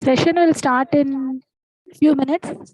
Session will start in few minutes.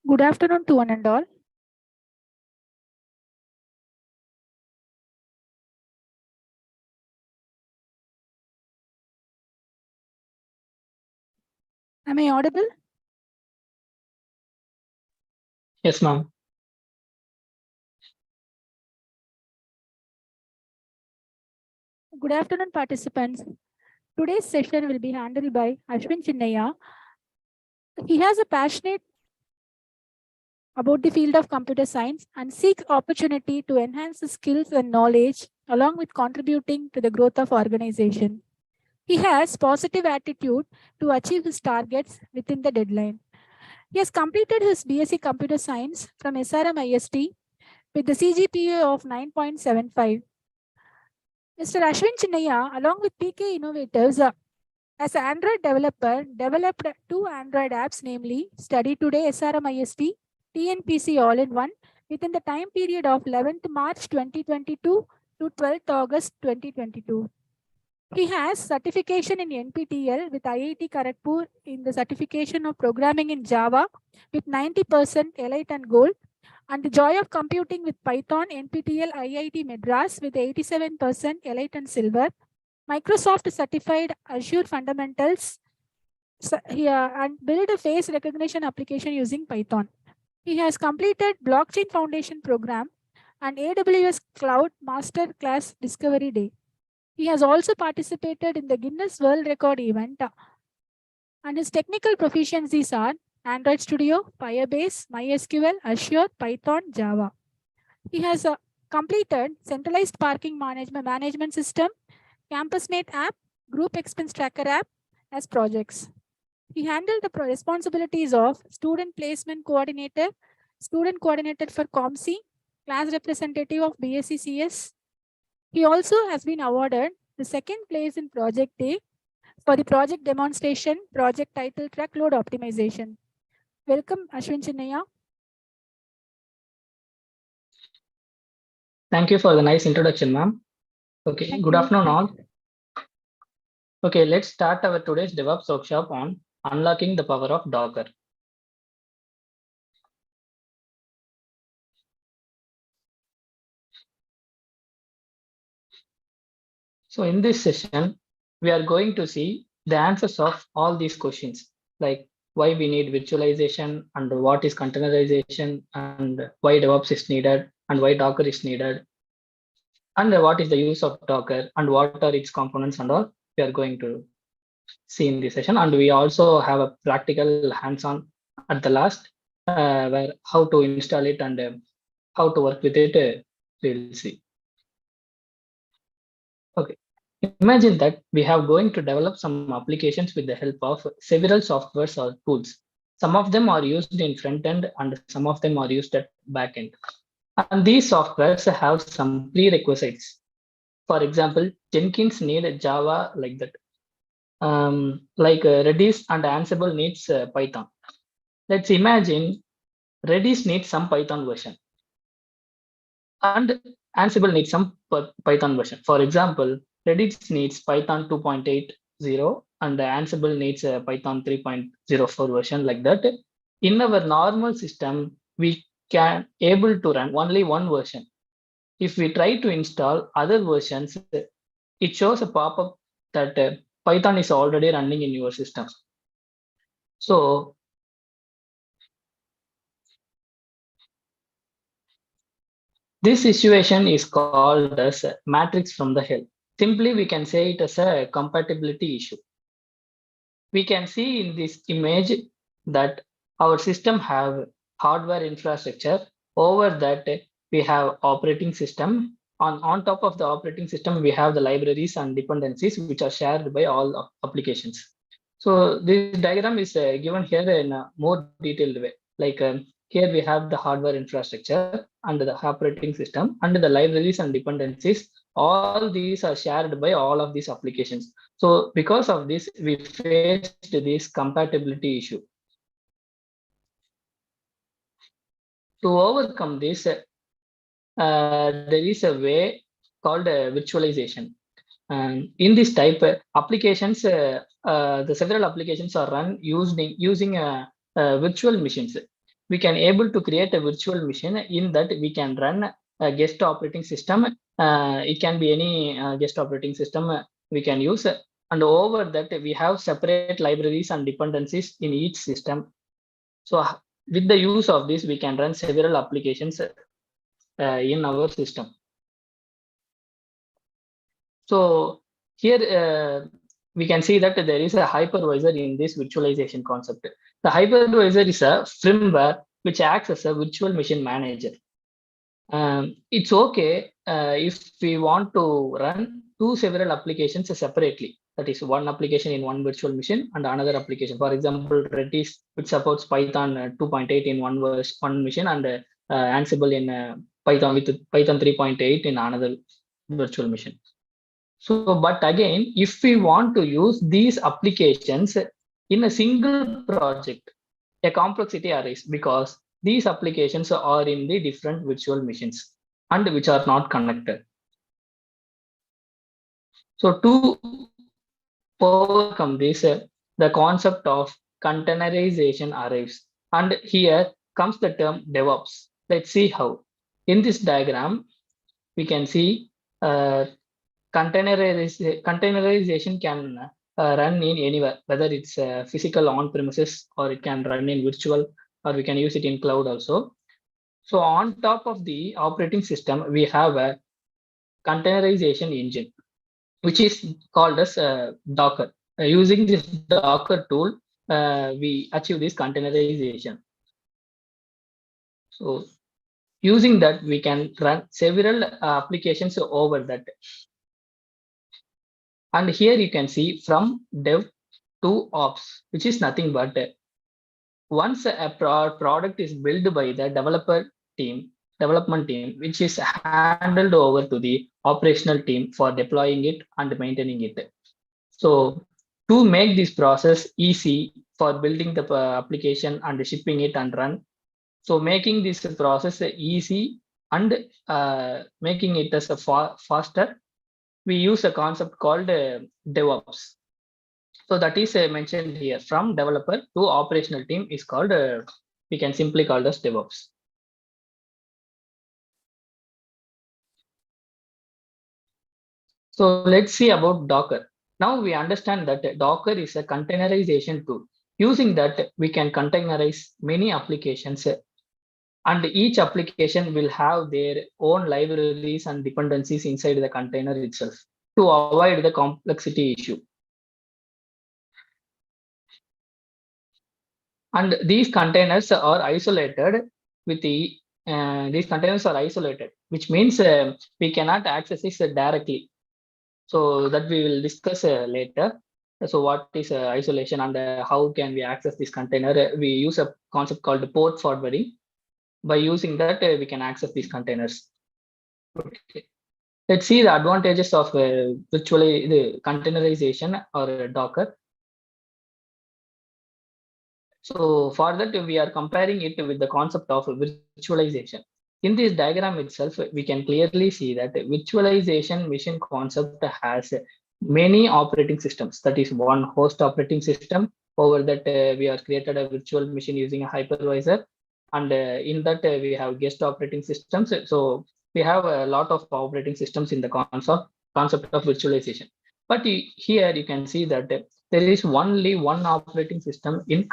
Good afternoon to one and all. Am I audible? Yes, ma'am. Good afternoon, participants. Today's session will be handled by Ashwin Chinnaya. He has a passionate about the field of computer science and seeks opportunity to enhance his skills and knowledge along with contributing to the growth of organization. He has positive attitude to achieve his targets within the deadline. He has completed his BSc Computer Science from SRM IST with the CGPA of 9.75. Mr. Ashwin Chinnaya, along with PK Innovators, as an Android developer, developed two Android apps, namely Study Today SRM IST, TNPC All-in-One, within the time period of 11th March 2022 to 12th August 2022. He has certification in NPTEL with IIT Kharagpur in the certification of programming in Java with 90% Elite and Gold, and the joy of computing with Python NPTEL IIT Madras with 87% Elite and Silver, Microsoft certified Azure Fundamentals and build a face recognition application using Python. He has completed Blockchain Foundation program and AWS Cloud Master Class Discovery Day. He has also participated in the Guinness World Record event, and his technical proficiencies are Android Studio, Firebase, MySQL, Azure, Python, Java. He has completed centralized parking management system, CampusNet app, group expense tracker app as projects. He handled the responsibilities of student placement coordinator, student coordinator for COMC, class representative of BSc CS. He also has been awarded the second place in Project A for the project demonstration, project title truckload optimization. Welcome, Ashwin Chinnaya. Thank you for the nice introduction, ma'am. Okay, Thank good you. afternoon all. Okay, let's start our today's DevOps workshop on unlocking the power of Docker. So in this session, we are going to see the answers of all these questions, like why we need virtualization and what is containerization and why DevOps is needed and why Docker is needed and what is the use of Docker and what are its components and all we are going to see in this session. And we also have a practical hands-on at the last where how to install it and how to work with it, we'll see. Okay, imagine that we have going to develop some applications with the help of several softwares or tools. Some of them are used in front end and some of them are used at back end. And these softwares have some prerequisites. For example, Jenkins need Java like that. Redis and Ansible needs Python. Let's imagine Redis needs some Python version and Ansible needs some Python version. For example, Redis needs Python 2.80 and Ansible needs Python 3.04 version like that. In our normal system, we can able to run only one version. If we try to install other versions, it shows a pop-up that Python is already running in your system. So this situation is called as a matrix from the hell. Simply, we can say it as a compatibility issue. We can see in this image that our system have hardware infrastructure. Over that, we have operating system. On top of the operating system, we have the libraries and dependencies which are shared by all applications. So this diagram is given here in a more detailed way. Like here we have the hardware infrastructure and the operating system and the libraries and dependencies. All these are shared by all of these applications. So because of this, we faced this compatibility issue. To overcome this, there is a way called virtualization. In this type, applications, the several applications are run using virtual machines. We can able to create a virtual machine in that we can run a guest operating system. It can be any guest operating system we can use. And over that, we have separate libraries and dependencies in each system. So with the use of this, we can run several applications in our system. So here we can see that there is a hypervisor in this virtualization concept. The hypervisor is a firmware which acts as a virtual machine manager. It's okay if we want to run several applications separately. That is one application in one virtual machine and another application. For example, Redis, which supports Python 2.8 in one machine and Ansible in Python with Python 3.8 in another virtual machine. So, but again, if we want to use these applications in a single project, a complexity arises because these applications are in the different virtual machines and which are not connected. So to overcome this, the concept of containerization arrives. And here comes the term DevOps. Let's see how. In this diagram, we can see containerization can run in anywhere, whether it's physical on premises or it can run in virtual or we can use it in cloud also. So on top of the operating system, we have a containerization engine, which is called as Docker. Using this Docker tool, we achieve this containerization. So Using that, we can run several applications over that. And here you can see from dev to ops, which is nothing but once a product is built by the development team, which is handed over to the operational team for deploying it and maintaining it. So to make this process easy for building the application and shipping it and run, so making this process easy and making it as a faster, we use a concept called DevOps. So that is mentioned here from developer to operational team is called, we can simply call as DevOps. So let's see about Docker. Now we understand that Docker is a containerization tool. Using that, we can containerize many applications, and each application will have their own libraries and dependencies inside the container itself to avoid the complexity issue. And these containers are isolated with these containers are isolated, which means we cannot access this directly. So that we will discuss later. So what is isolation and how can we access this container? We use a concept called port forwarding. By using that, we can access these containers. Okay. Let's see the advantages of virtually the containerization or Docker. So for that, we are comparing it with the concept of virtualization. In this diagram itself, we can clearly see that virtualization mission concept has many operating systems. That is one host operating system. Over that, we have created a virtual machine using a hypervisor. And in that, we have guest operating systems. So we have a lot of operating systems in the concept of virtualization. But here you can see that there is only one operating system in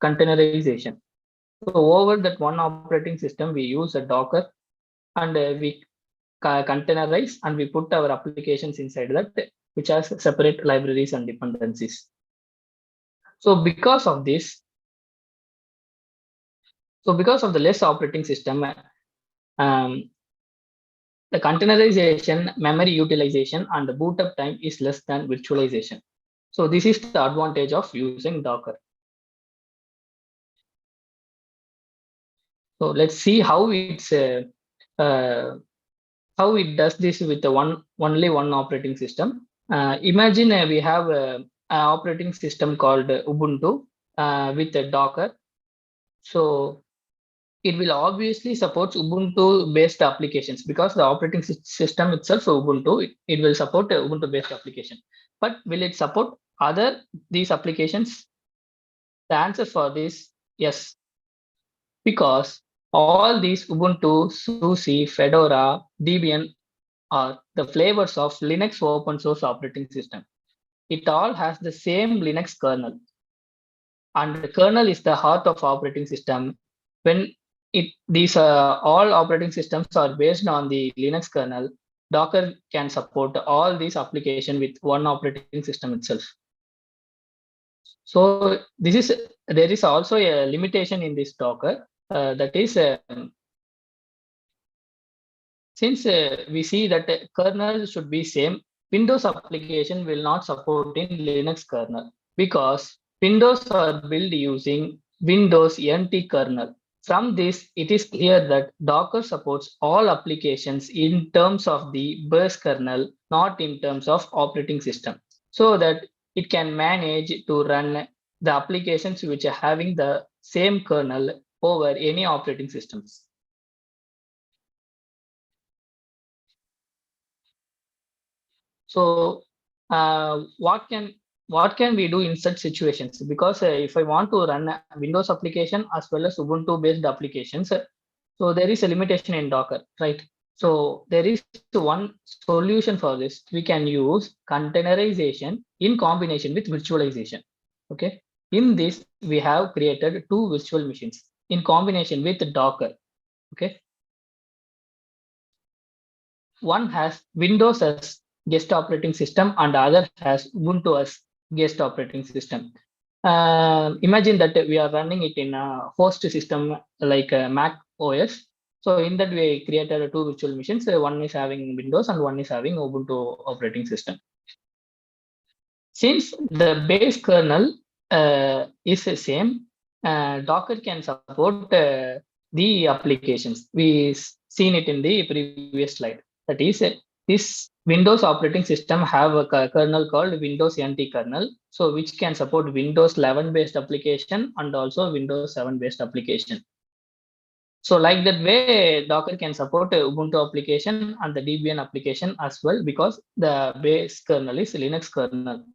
containerization. So over that one operating system, we use a Docker and we containerize and we put our applications inside that, which has separate libraries and dependencies. So because of this, because of the less operating system, the containerization, memory utilization, and the boot up time is less than virtualization. So this is the advantage of using Docker. So let's see how it's how it does this with the only one operating system. Imagine we have an operating system called Ubuntu with a Docker. So it will obviously support Ubuntu based applications because the operating system itself, Ubuntu, it will support Ubuntu based application. But will it support other these applications? The answer for this, yes, because all these Ubuntu, SUSE, Fedora, Debian are the flavors of Linux open source operating system. It all has the same Linux kernel. And the kernel is the heart of operating system. When these all operating systems are based on the Linux kernel, Docker can support all these applications with one operating system itself. So there is also a limitation in this Docker, that is since we see that kernel should be same, Windows application will not support in Linux kernel because Windows are built using Windows NT kernel. From this, it is clear that Docker supports all applications in terms of the base kernel, not in terms of operating system, so that it can manage to run the applications which are having the same kernel over any operating systems. So what can we do in such situations? Because if I want to run a Windows application as well as Ubuntu based applications, so there is a limitation in Docker, right? So there is one solution for this. We can use containerization in combination with virtualization. Okay. In this, we have created two virtual machines in combination with Docker. Okay. One has Windows as guest operating system and the other has Ubuntu as guest operating system. Imagine that we are running it in a host system like Mac OS. So in that we created two virtual machines. One is having Windows and one is having Ubuntu operating system. Since the base kernel is the same, Docker can support the applications. We seen it in the previous slide. That is, this Windows operating system have a kernel called Windows NT kernel, so which can support Windows 11 based application and also Windows 7 based application. So like that way, Docker can support Ubuntu application and the Debian application as well, because the base kernel is Linux kernel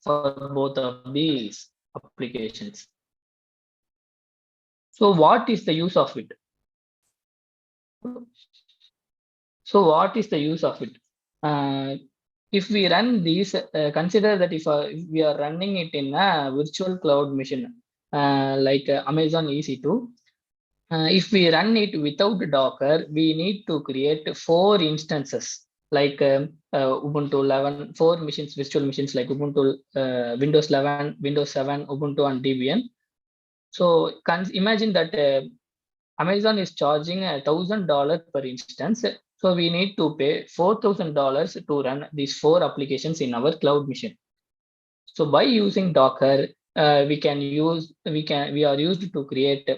for both of these applications. So what is the use of it? So what is the use of it? If we run these, consider that if we are running it in a virtual cloud machine, like Amazon EC2, if we run it without Docker, we need to create 4 instances like Ubuntu 11, 4 machines, virtual machines like Ubuntu, Windows 11, Windows 7, Ubuntu, and Debian. So imagine that Amazon is charging $1,000 per instance. So we need to pay $4,000 to run these 4 applications in our cloud machine. So by using Docker, we are used to create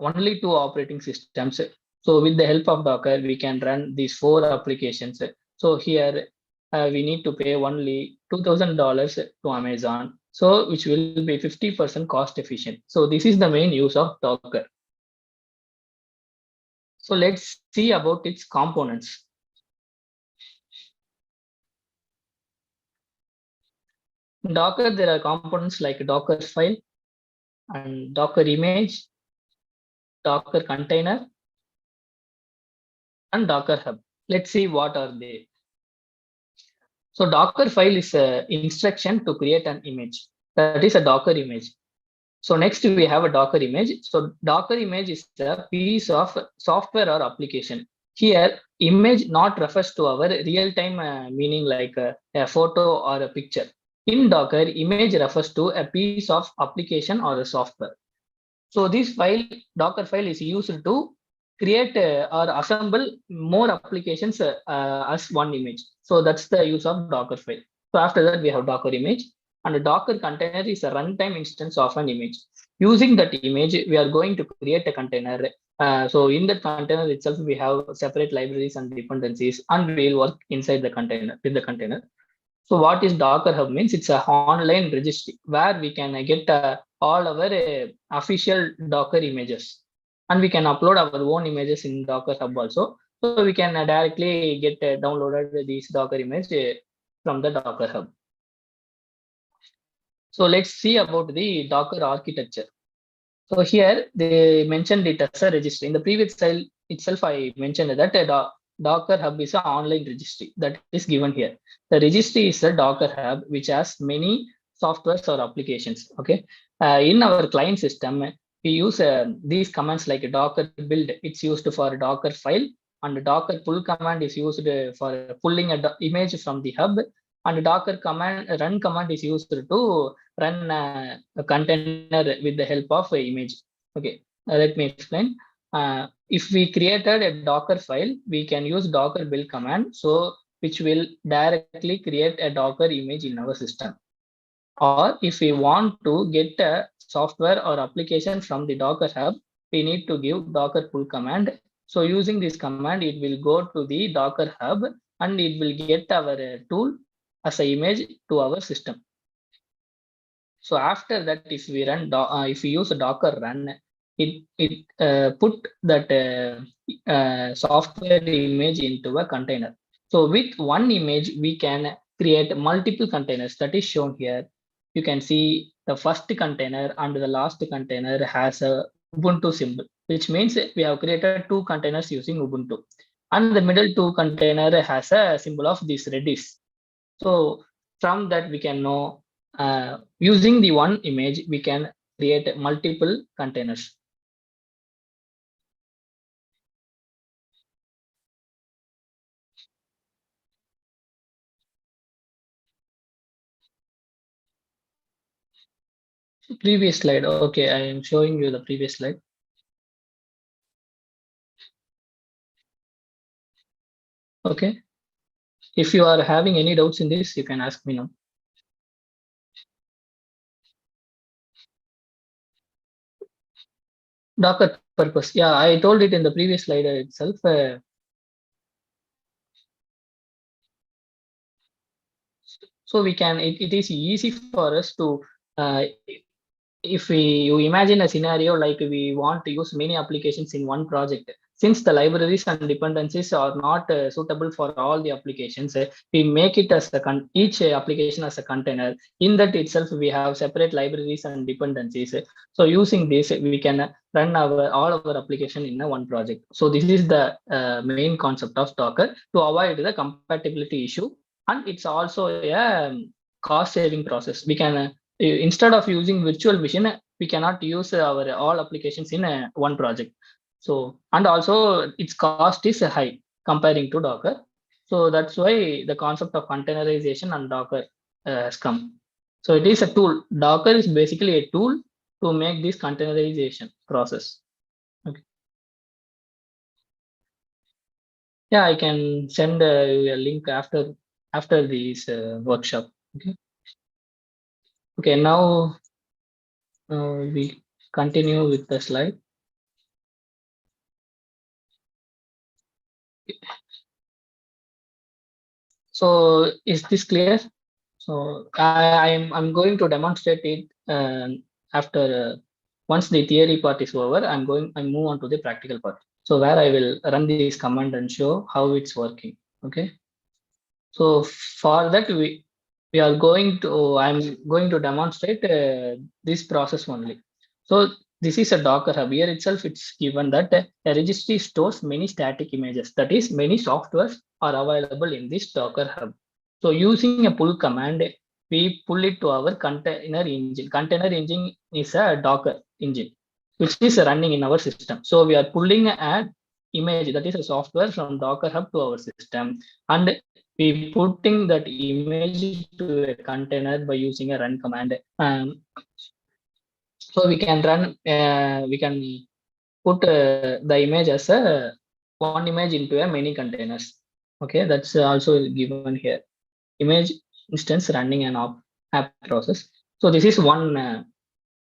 only two operating systems. So with the help of Docker, we can run these 4 applications. So here we need to pay only $2,000 to Amazon, so which will be 50% cost efficient. So this is the main use of Docker. So let's see about its components. In Docker, there are components like Docker file and Docker image, Docker container, and Docker hub. Let's see what are they. So Docker file is an instruction to create an image. That is a Docker image. So next we have a Docker image. So Docker image is a piece of software or application. Here, image not refers to our real-time meaning like a photo or a picture. In Docker, image refers to a piece of application or a software. So this file, Docker file, is used to create or assemble more applications as one image. So that's the use of Docker file. So after that, we have Docker image, and a Docker container is a runtime instance of an image. Using that image, we are going to create a container. So in that container itself, we have separate libraries and dependencies, and we'll work inside the container with the container. So what is Docker Hub means? It's a online registry where we can get all our official Docker images, and we can upload our own images in Docker Hub also. So we can directly get downloaded these Docker image from the Docker Hub. So let's see about the Docker architecture. So here they mentioned it as a registry. In the previous slide itself, I mentioned that Docker Hub is an online registry that is given here. The registry is a Docker Hub which has many softwares or applications. Okay, in our client system, we use these commands like Docker build. It's used for Docker file, and Docker pull command is used for pulling an image from the hub, and Docker command run command is used to run a container with the help of an image. Okay, let me explain. If we created a Docker file, we can use Docker build command, so which will directly create a Docker image in our system. Or if we want to get a software or application from the Docker hub, we need to give Docker pull command. So using this command, it will go to the Docker hub and it will get our tool as an image to our system. So after that, if we run, if we use a Docker run, it put that software image into a container. So with one image, we can create multiple containers. That is shown here. You can see the first container and the last container has a Ubuntu symbol, which means we have created 2 containers using Ubuntu. And the middle 2 container has a symbol of this Redis. So from that, we can know using the one image, we can create multiple containers. Previous slide. Okay, I am showing you the previous slide. Okay. If you are having any doubts in this, you can ask me now. Docker purpose. Yeah, I told it in the previous slide itself. So we can, it is easy for us to, if you imagine a scenario like we want to use many applications in one project, since the libraries and dependencies are not suitable for all the applications, we make it as each application as a container. In that itself, we have separate libraries and dependencies. So using this, we can run our all our application in a one project. So this is the main concept of Docker to avoid the compatibility issue, and it's also a cost saving process. We can instead of using virtual machine, we cannot use our all applications in one project. So, and also its cost is high comparing to Docker. So that's why the concept of containerization and Docker has come. So it is a tool. Docker is basically a tool to make this containerization process. Okay. Yeah, I can send you a link after this workshop. Okay. Okay. Now we continue with the slide. So is this clear? So I'm going to demonstrate it after once the theory part is over. I move on to the practical part. So where I will run this command and show how it's working. Okay. So for that we are going to I'm going to demonstrate this process only. So this is a Docker hub. Here itself it's given that a registry stores many static images. That is, many softwares are available in this Docker hub. So using a pull command, we pull it to our container engine. Container engine is a Docker engine, which is running in our system. So we are pulling an image, that is a software from Docker hub to our system, and we putting that image to a container by using a run command. So we can run, we can put the image as a one image into a many containers. Okay, that's also given here. Image instance running an app process. So this is one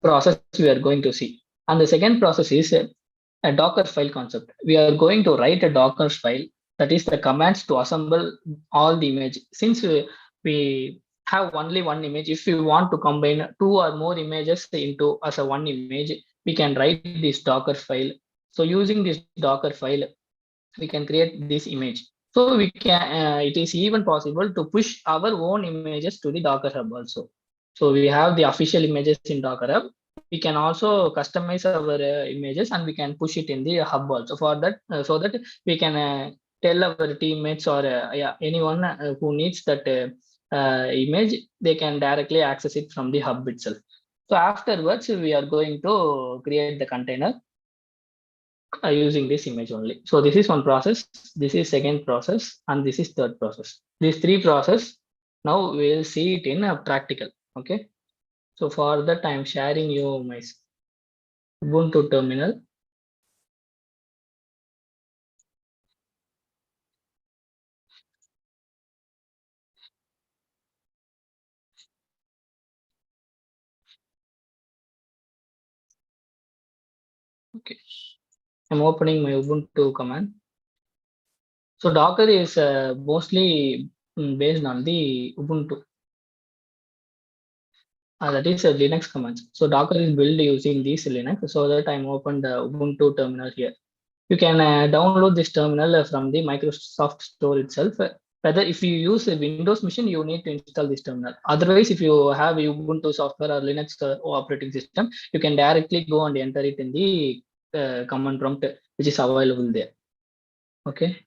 process we are going to see. And the second process is a Docker file concept. We are going to write a Docker file, that is the commands to assemble all the image. Since we have only one image, if we want to combine two or more images into as a one image, we can write this Docker file. So using this Docker file, we can create this image. So we can, it is even possible to push our own images to the Docker hub also. So we have the official images in Docker hub. We can also customize our images and we can push it in the hub also. For that, so that we can tell our teammates or yeah, anyone who needs that image, they can directly access it from the hub itself. So afterwards, we are going to create the container using this image only. So this is one process, this is second process, and this is third process. These three process, now we'll see it in a practical. Okay. So for that, I'm sharing you my Ubuntu terminal. Okay. I'm opening my Ubuntu command. So Docker is mostly based on the Ubuntu. That is a Linux commands. So Docker is built using this Linux. So that I'm open the Ubuntu terminal here. You can download this terminal from the Microsoft Store itself. Whether if you use a Windows machine, you need to install this terminal. Otherwise, if you have Ubuntu software or Linux operating system, you can directly go and enter it in the command prompt, which is available there. Okay.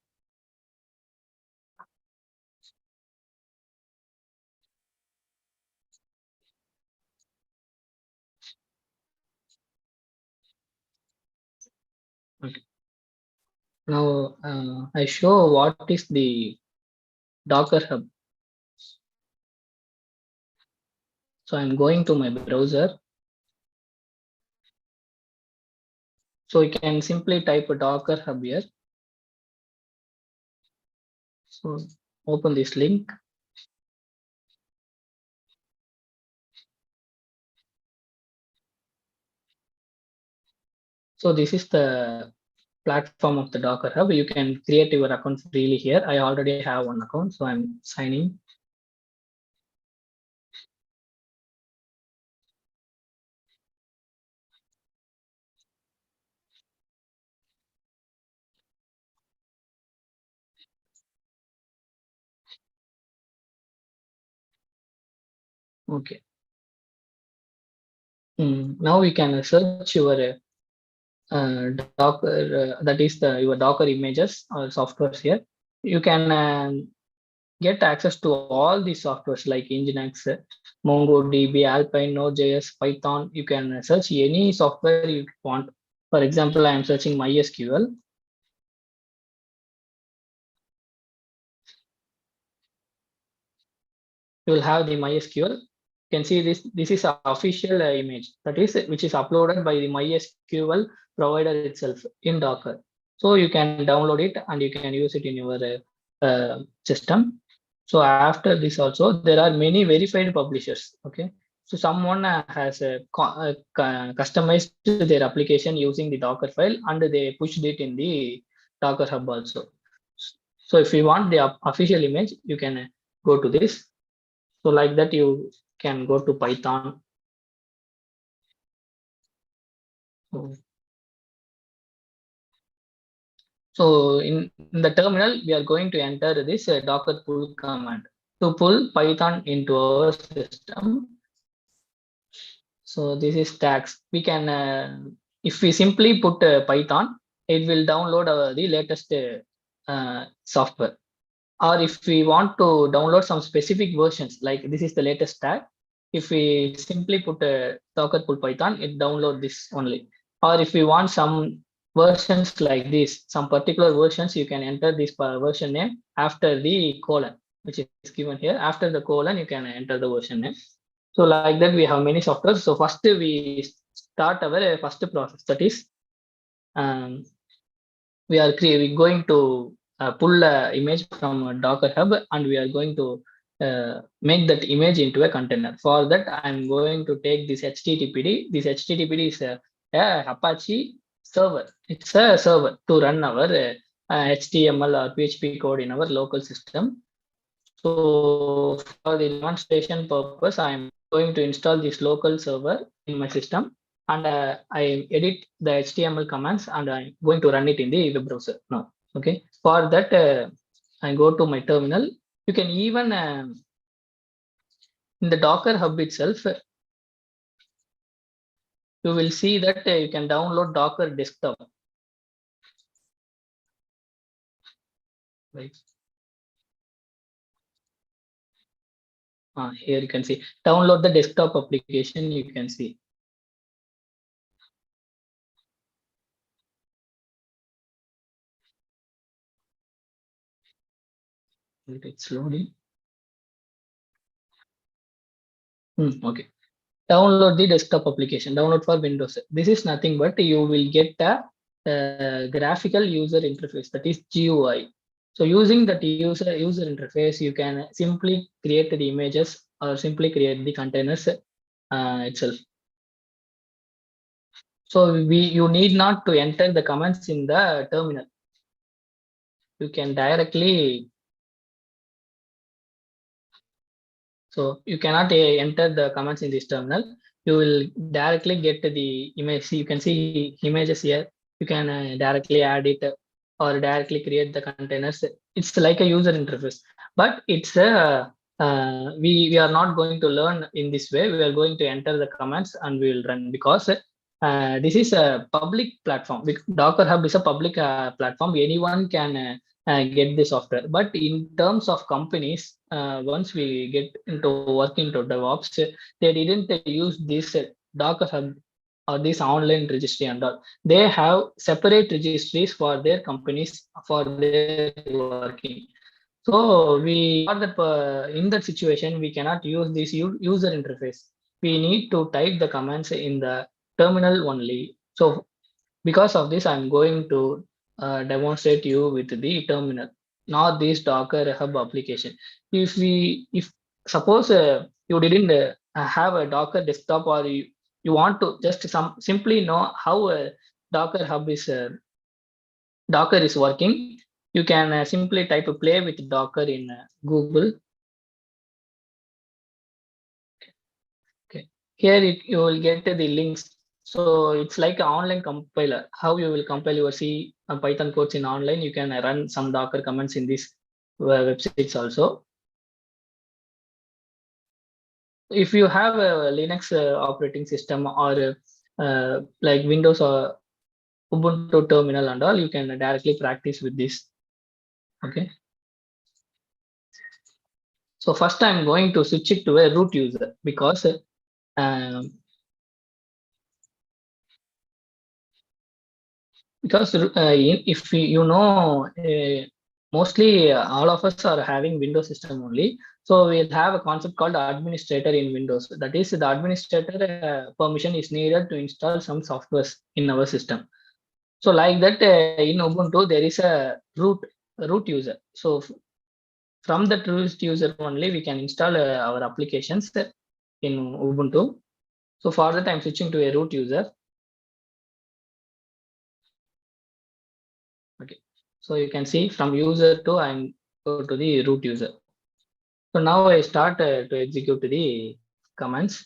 Okay. Now I show what is the Docker Hub. So I'm going to my browser. So you can simply type a Docker Hub here. So open this link. So this is the platform of the Docker Hub. You can create your account freely here. I already have one account, so I'm signing. Okay. Now we can search your Docker, that is your Docker images or softwares here. You can get access to all these softwares like Nginx, MongoDB, Alpine, Node.js, Python. You can search any software you want. For example, I am searching MySQL. You will have the MySQL. You can see this. This is an official image that is which is uploaded by the MySQL provider itself in Docker. So you can download it and you can use it in your system. So after this also there are many verified publishers. Okay, so someone has customized their application using the Docker file and they pushed it in the Docker Hub also. So if you want the official image, you can go to this. So like that, you can go to Python. So in the terminal, we are going to enter this Docker pull command to pull Python into our system. So this is tags. We can, if we simply put Python, it will download the latest software. Or if we want to download some specific versions, like this is the latest tag, if we simply put a Docker pull Python, it download this only. Or if we want some versions like this, some particular versions, you can enter this version name after the colon, which is given here. After the colon, you can enter the version name. So like that, we have many softwares. So first we start our first process, that is we are going to pull an image from a Docker Hub and we are going to make that image into a container. For that, I'm going to take this HTTPD. This HTTPD is a Apache server. It's a server to run our HTML or PHP code in our local system. So for the demonstration purpose, I'm going to install this local server in my system and I edit the HTML commands and I'm going to run it in the web browser now. Okay. For that, I go to my terminal. You can even in the Docker Hub itself, you will see that you can download Docker desktop. Right. Here you can see download the desktop application. You can see. It's loading. Okay. Download the desktop application. Download for Windows. This is nothing but you will get a graphical user interface, that is GUI. So using that user interface, you can simply create the images or simply create the containers itself. So you need not to enter the commands in the terminal. You can directly. So you cannot enter the commands in this terminal. You will directly get the image. You can see images here. You can directly add it or directly create the containers. It's like a user interface, but it's a we are not going to learn in this way. We are going to enter the commands and we will run because this is a public platform. Docker Hub is a public platform. Anyone can get the software. But in terms of companies, once we get into working into DevOps, they didn't use this Docker Hub or this online registry and all. They have separate registries for their companies for their working. So we are in that situation, we cannot use this user interface. We need to type the commands in the terminal only. So because of this, I'm going to demonstrate you with the terminal. not this Docker Hub application. If suppose you didn't have a Docker desktop, or you want to just simply know how a Docker is working, you can simply type a play with Docker in Google. Okay. Here you will get the links. So it's like an online compiler. How you will compile your C and Python codes in online, you can run some Docker commands in these websites also. If you have a Linux operating system, or like Windows or Ubuntu terminal and all, you can directly practice with this. Okay. So first I'm going to switch it to a root user, because um, if you know, mostly all of us are having Windows system only. So we'll have a concept called administrator in Windows. That is, the administrator permission is needed to install some softwares in our system. So like that, in Ubuntu there is a root user. So from that root user only we can install our applications in Ubuntu. So for that I'm switching to a root user. Okay. So you can see from user to I'm go to the root user. So now I start to execute the commands.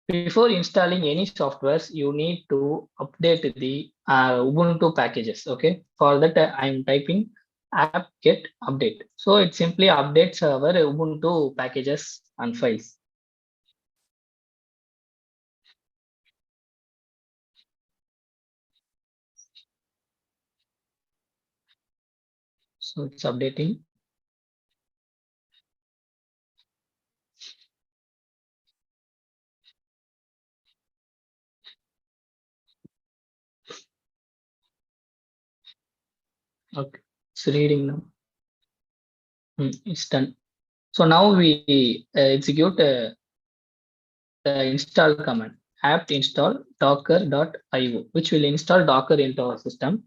Before installing any softwares, you need to update the Ubuntu packages. Okay. For that, I'm typing apt-get update. So it simply updates our Ubuntu packages and files. So it's updating. Okay. It's reading now. It's done. So now we execute the install command apt install docker.io, which will install Docker into our system.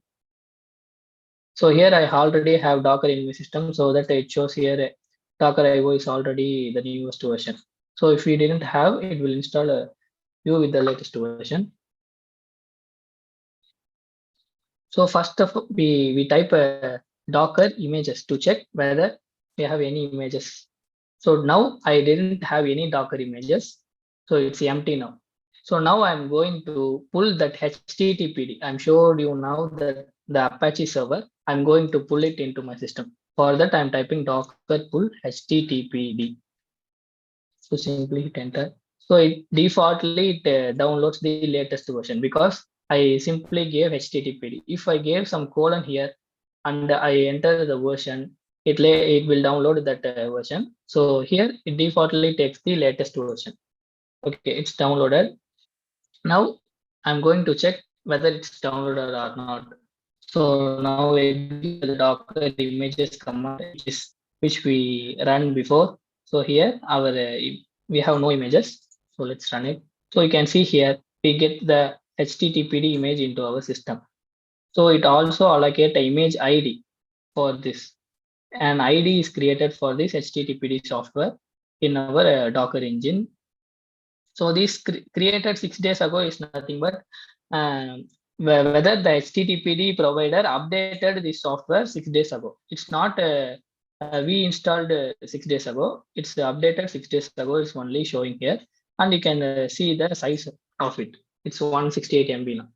So here I already have Docker in my system, so that it shows here Docker IO is already the newest version. So if we didn't have, it will install you with the latest version. So first of all, we type Docker images to check whether we have any images. So now I didn't have any Docker images, so it's empty now. So now I'm going to pull that HTTPD. I'm sure you know that the Apache server. I'm going to pull it into my system. For that, I'm typing docker pull HTTPD. So simply hit enter. So it defaultly downloads the latest version, because I simply gave HTTPD. If I gave some colon here and I enter the version, it will download that version. So here it defaultly takes the latest version. Okay, it's downloaded. Now I'm going to check whether it's downloaded or not. So now execute the Docker images command, which we ran before. So here we have no images. So let's run it. So you can see here we get the HTTPD image into our system. So it also allocate an image ID for this. An ID is created for this HTTPD software in our Docker engine. So this created 6 days ago is nothing but whether the HTTPD provider updated this software 6 days ago. It's not we installed 6 days ago. It's updated 6 days ago. It's only showing here, and you can see the size of it. It's 168 MB now.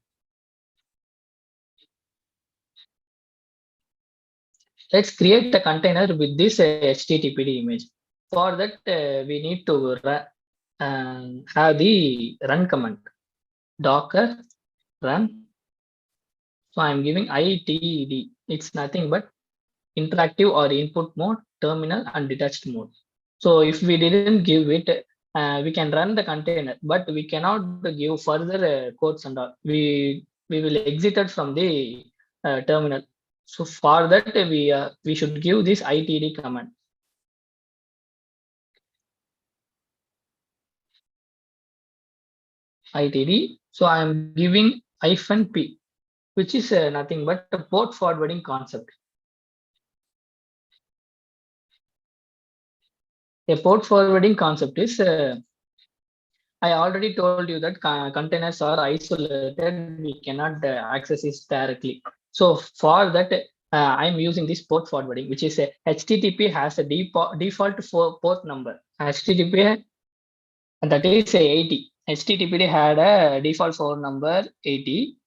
Let's create a container with this HTTPD image. For that, we need to have the run command docker run. So I'm giving ITD. It's nothing but interactive or input mode, terminal, and detached mode. So if we didn't give it, we can run the container, but we cannot give further codes and all. We will exit it from the terminal. So for that, we should give this ITD command. ITD. So I'm giving -p, which is nothing but a port forwarding concept. A port forwarding concept is I already told you that containers are isolated. We cannot access it directly. So for that, I'm using this port forwarding, which is a HTTP has a default for port number. HTTP that is a 80. HTTP had a default port number 80.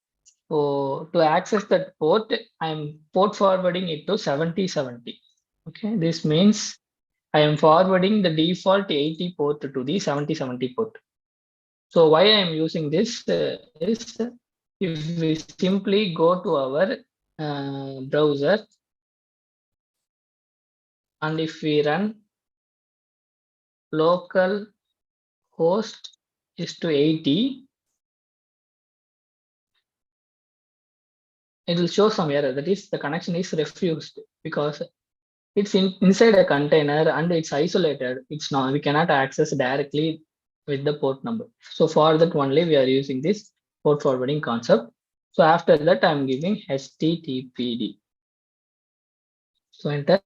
So to access that port, I'm port forwarding it to 7070. Okay, this means I am forwarding the default 80 port to the 7070 port. So why I am using this is if we simply go to our browser and if we run local host is to 80, it will show some error. That is the connection is refused because it's inside a container and it's isolated. It's not, we cannot access directly with the port number. So for that only we are using this port forwarding concept. So after that I'm giving HTTPD. So enter.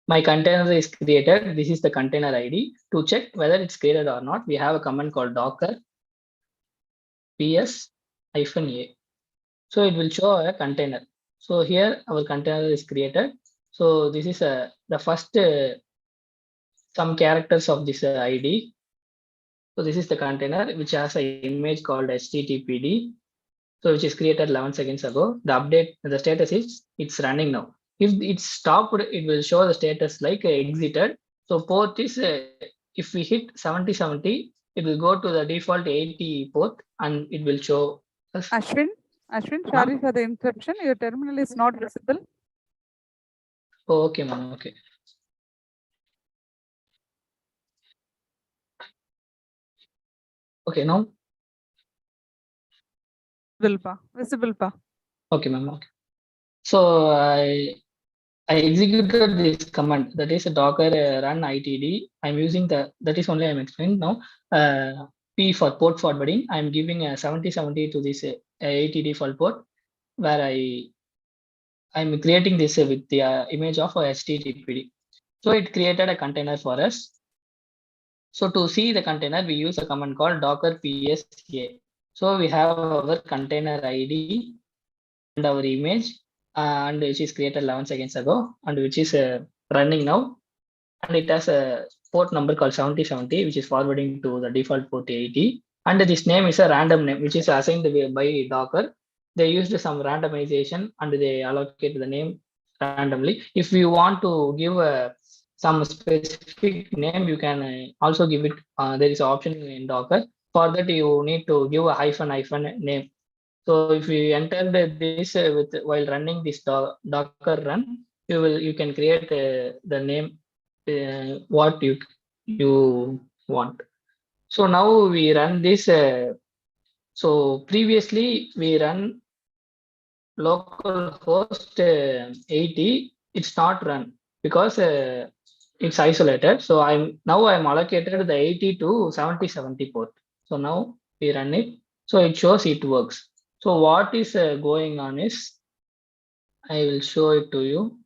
My container is created. This is the container ID. To check whether it's created or not, we have a command called docker ps-a. So it will show a container. So here our container is created. So this is the first some characters of this ID. So this is the container which has an image called HTTPD. So which is created 11 seconds ago. The update, the status is it's running now. If it's stopped, it will show the status like exited. So port is if we hit 7070, it will go to the default 80 port and it will show us. Ashwin, sorry for the interruption. Your terminal is not visible. Oh, okay, ma'am. Okay. Okay, now. Visible pa. Okay, ma'am. Okay. So I executed this command, that is a docker run itd. I'm using that is only I'm explaining now. P for port forwarding. I'm giving a 7070 to this 80 default port where I'm creating this with the image of HTTPD. So it created a container for us. So to see the container, we use a command called docker psa. So we have our container ID and our image and which is created 11 seconds ago and which is running now, and it has a port number called 7070 which is forwarding to the default port 80, and this name is a random name which is assigned by docker. They used some randomization and they allocate the name randomly. If you want to give some specific name, you can also give it. There is an option in docker. For that you need to give a hyphen name. So if you enter this with while running this docker run, you can create the name what you want. So now we run this. So previously we run localhost 80. It's not run because it's isolated. So I'm allocated the 80 to 7070 port. So now we run it. So it shows it works. So what is going on is, I will show it to you.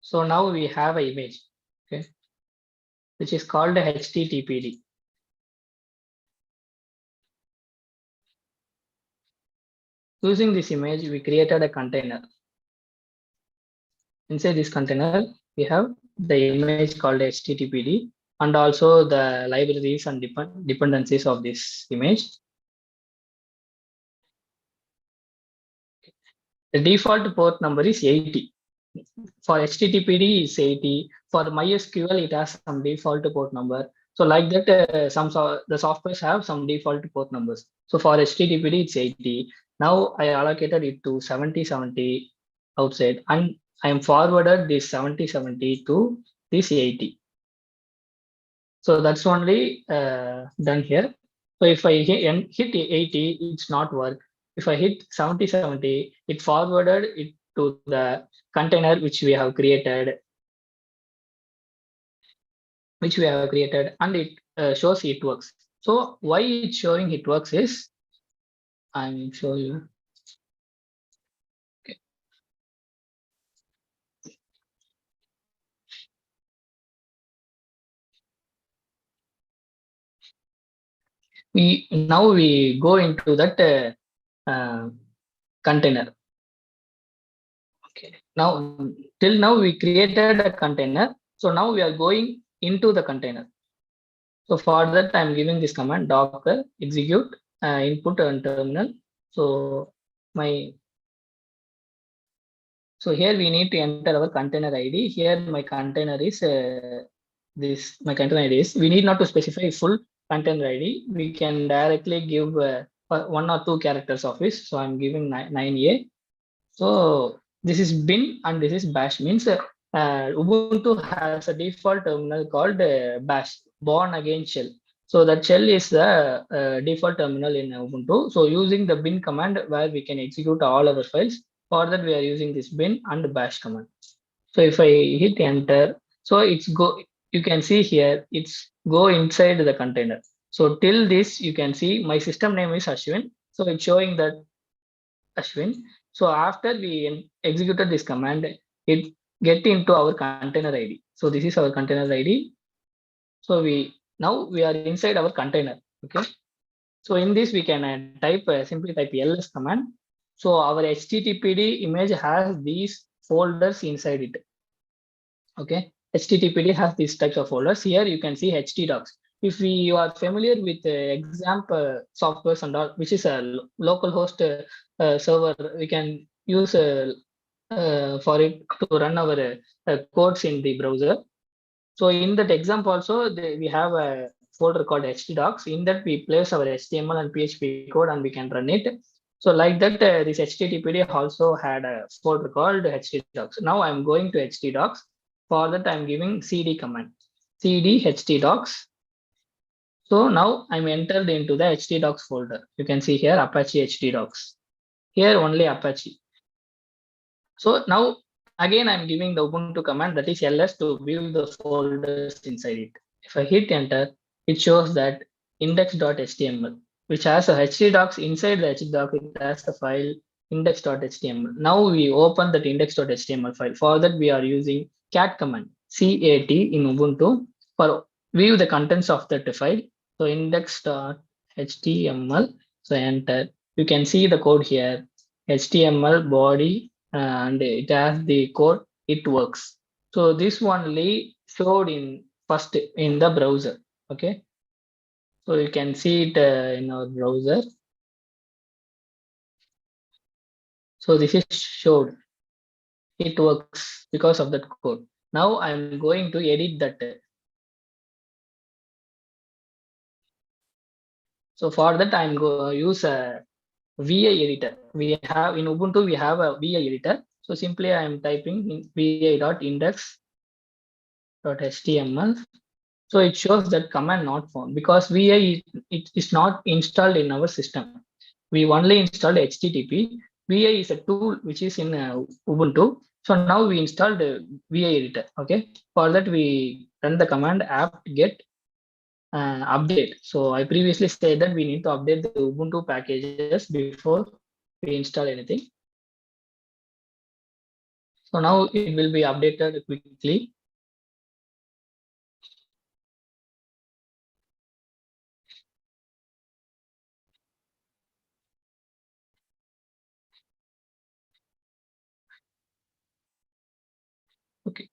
So now we have an image, okay, which is called HTTPD. Using this image, we created a container. Inside this container, we have the image called HTTPD and also the libraries and dependencies of this image. The default port number is 80. For HTTPD is 80. For MySQL, it has some default port number. So like that, the softwares have some default port numbers. So for HTTPD, it's 80. Now I allocated it to 7070 outside, and I am forwarded this 7070 to this 80. So that's only done here. So if I hit 80, it's not work. If I hit 7070, it forwarded it to the container which we have created, and it shows it works. So why it's showing it works is, I'm show you. Okay. We go into that container. Okay. Now till now we created a container. So now we are going into the container. So for that I'm giving this command docker execute input and terminal. So my so here we need to enter our container ID. Here my container is my container ID is, we need not to specify full container ID. We can directly give one or two characters of it. So I'm giving 9A. So this is bin and this is bash, means Ubuntu has a default terminal called bash, born again shell. So that shell is the default terminal in Ubuntu. So using the bin command where we can execute all our files, for that we are using this bin and bash command. So if I hit enter, so it's go, you can see here, it's go inside the container. So till this, you can see my system name is Ashwin. So it's showing that Ashwin. So after we executed this command, it get into our container ID. So this is our container ID. So now we are inside our container. Okay. So in this we can type simply type ls command. So our HTTPD image has these folders inside it. Okay, HTTPD has these types of folders. Here you can see htdocs. If you are familiar with example softwares and all, which is a local host server, we can use for it to run our codes in the browser. So in that example also, we have a folder called htdocs. In that we place our HTML and PHP code and we can run it. So like that, this HTTPD also had a folder called htdocs. Now I'm going to htdocs. For that, I'm giving cd command, cd htdocs. So now I'm entered into the htdocs folder. You can see here Apache htdocs. Here only Apache. So now again, I'm giving the Ubuntu command, that is ls, to view the folders inside it. If I hit enter, it shows that index.html, which has a htdocs. Inside the htdoc, it has the file index.html. Now we open that index.html file. For that, we are using cat command, cat in Ubuntu, for view the contents of that file. So index.html. So enter. You can see the code here, HTML body, and it has the code, it works. So this only showed in first in the browser. Okay, so you can see it in our browser. So this is showed, it works because of that code. Now I'm going to edit that. So for that, I'm going to use a VI editor. We have in Ubuntu, we have a VI editor. So simply I'm typing in vi.index.html. So it shows that command not found because VI it is not installed in our system. We only installed HTTP. VI is a tool which is in Ubuntu. So now we installed VI editor. Okay, for that we run the command apt get update. So I previously said that we need to update the Ubuntu packages before we install anything. So now it will be updated quickly. Okay.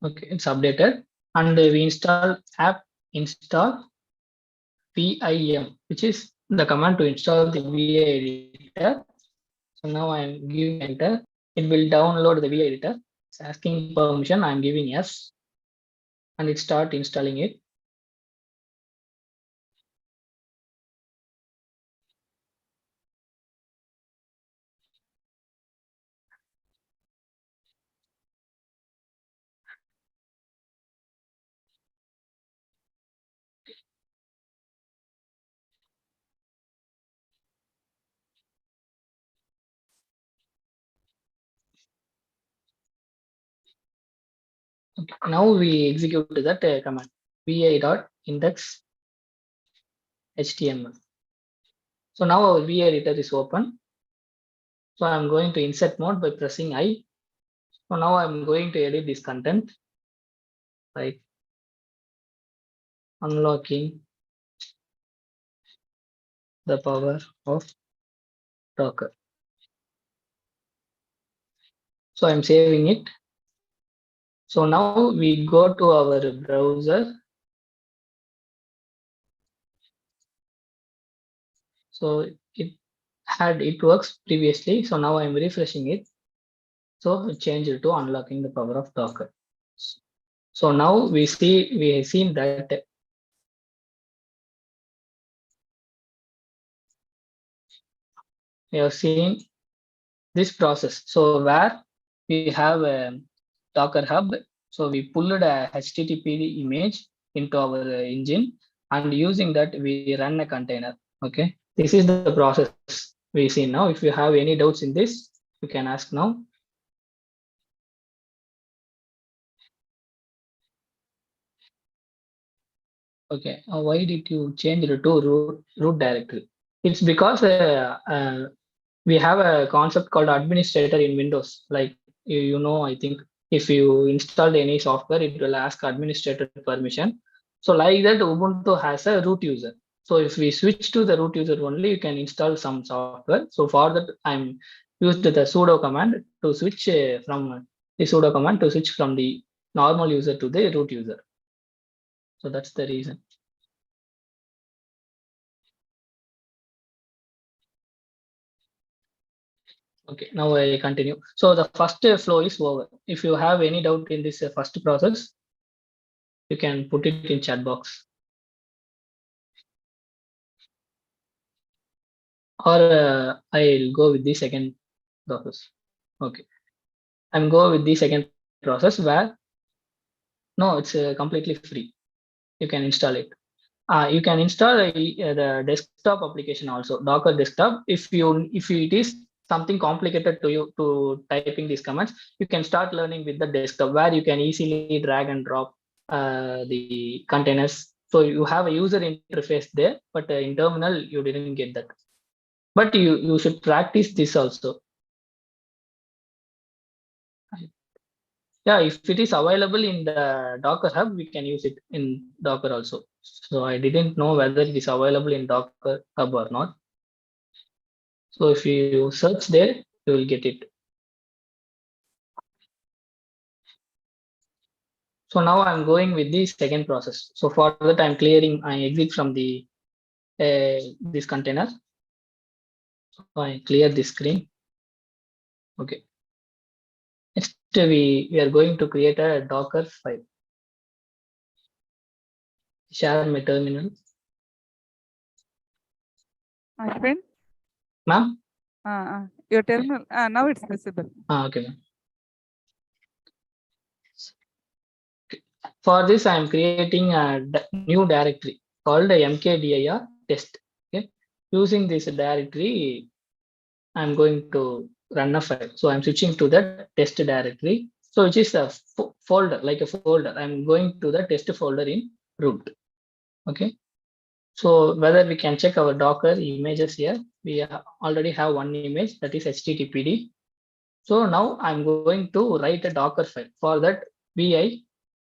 Okay, it's updated, and we install app install vim, which is the command to install the VI editor. So now I'm giving enter. It will download the VI editor. It's asking permission. I'm giving yes, and it start installing it. Now we execute that command vi.index HTML. So now our vi editor is open. So I'm going to insert mode by pressing I. So now I'm going to edit this content by unlocking the power of Docker. So I'm saving it. So now we go to our browser. So it works previously. So now I'm refreshing it. So change it to unlocking the power of Docker. So now we have seen that we have seen this process. So where we have a Docker Hub. So we pulled a HTTP image into our engine, and using that we run a container. Okay, this is the process we see now. If you have any doubts in this, you can ask now. Okay, why did you change it to root directory? It's because we have a concept called administrator in Windows. Like you know, I think if you install any software, it will ask administrator permission. So like that, Ubuntu has a root user. So if we switch to the root user only, you can install some software. So for that, I'm used the sudo command to switch from the sudo command to switch from the normal user to the root user. So that's the reason. Okay, now I continue. So the first flow is over. If you have any doubt in this first process, you can put it in chat box. Or I'll go with the second process. Okay, I'm go with the second process where no, it's completely free. You can install it. You can install the desktop application also, Docker desktop. If it is something complicated to you to typing these commands, you can start learning with the desktop where you can easily drag and drop the containers. So you have a user interface there, but in terminal you didn't get that. But you should practice this also. Yeah, if it is available in the Docker Hub, we can use it in Docker also. So I didn't know whether it is available in Docker Hub or not. So if you search there, you will get it. So now I'm going with the second process. So for that, I exit from the this container. So I clear this screen. Okay. Next, we are going to create a Docker file. Share my terminal. Ashwin, Ma'am? your terminal, now it's visible. Okay, ma'am. For this, I am creating a new directory called mkdir test. Okay. Using this directory, I'm going to run a file. So I'm switching to the test directory. So which is a folder, like a folder. I'm going to the test folder in root. Okay. So whether we can check our Docker images here, we already have one image, that is HTTPD. So now I'm going to write a Docker file. For that, vi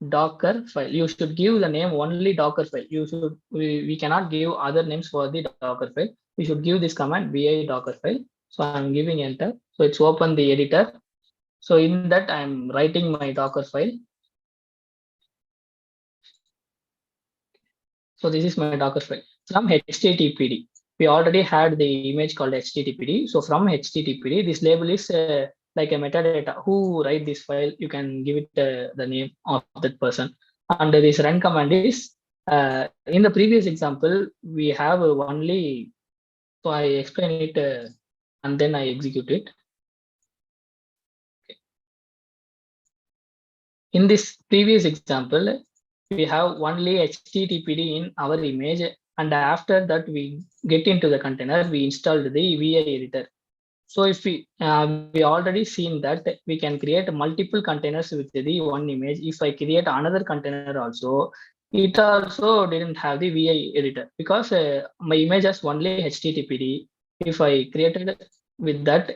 Docker file. You should give the name only Docker file. We cannot give other names for the Docker file. We should give this command vi Docker file. So I'm giving enter. So it's open the editor. So in that I'm writing my Docker file. So this is my Docker file from HTTPD. We already had the image called HTTPD. So from HTTPD, this label is like a metadata. Who write this file? You can give it the name of that person. And this run command is in the previous example, we have only. So I explain it and then I execute it. Okay. In this previous example, we have only HTTPD in our image, and after that we get into the container, we installed the VI editor. So if we already seen that we can create multiple containers with the one image. If I create another container also, it also didn't have the VI editor because my image has only HTTPD. If I created with that,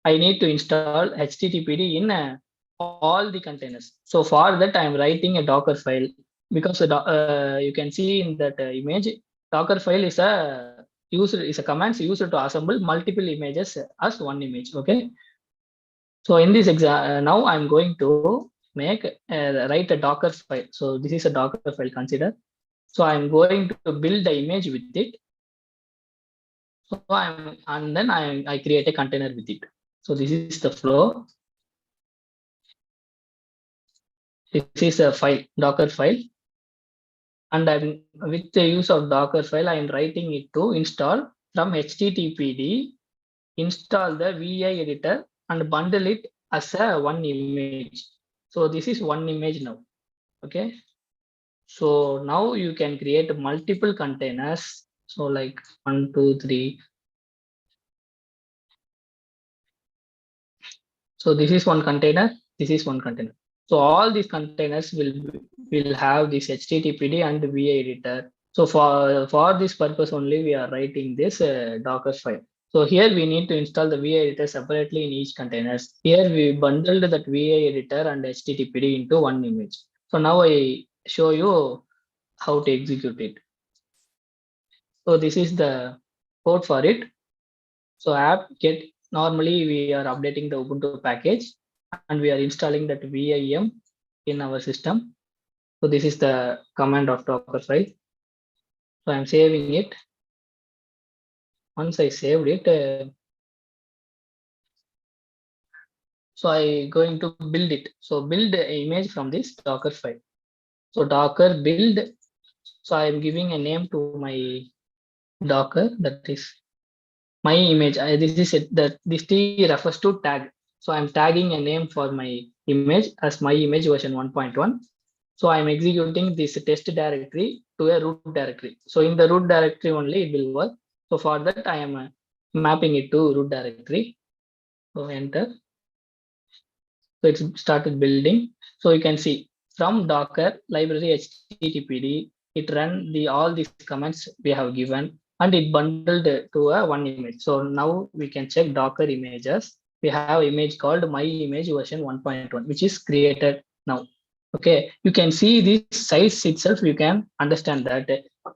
I need to install HTTPD in all the containers. So for that, I am writing a Docker file because you can see in that image, Docker file is a commands used to assemble multiple images as one image. Okay. So in this example, now I'm going to write a Docker file. So this is a Docker file consider. So I'm going to build the image with it. So I create a container with it. So this is the flow. This is a file, Docker file. And I'm with the use of Docker file, I'm writing it to install from HTTPD, install the VI editor and bundle it as a one image. So this is one image now. Okay. So now you can create multiple containers. So like 1, 2, 3. So this is one container. This is one container. So all these containers will have this HTTPD and VI editor. So for this purpose only, we are writing this Docker file. So here we need to install the VI editor separately in each containers. Here we bundled that VI editor and HTTPD into one image. So now I show you how to execute it. So this is the code for it. So app get, normally we are updating the Ubuntu package and we are installing that VIM in our system. So this is the command of Docker file. So I'm saving it. Once I saved it, so I going to build it. So build an image from this Docker file. So Docker build. So I'm giving a name to my Docker, that is my image. This is it, that this T refers to tag. So I'm tagging a name for my image as my image version 1.1. So I'm executing this test directory to a root directory. So in the root directory only it will work. So for that I am mapping it to root directory. So enter. So it's started building. So you can see from Docker library HTTPD, it run all these commands we have given and it bundled to a one image. So now we can check Docker images. We have image called my image version 1.1, which is created now. Okay, you can see this size itself. You can understand that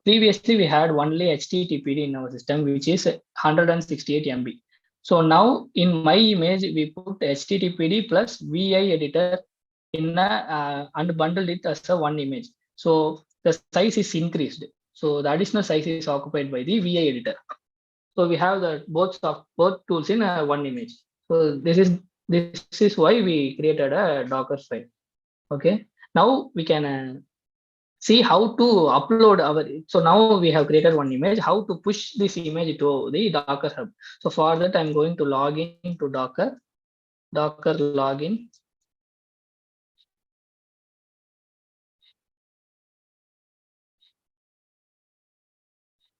previously we had only HTTPD in our system, which is 168 MB. So now in my image, we put HTTPD plus VI editor in and bundled it as a one image. So the size is increased. So the additional size is occupied by the VI editor. So we have the both tools in one image. So this is why we created a Docker file. Okay. Now we can see how to upload our. So now we have created one image. How to push this image to the Docker Hub. So for that, I'm going to log in to Docker login.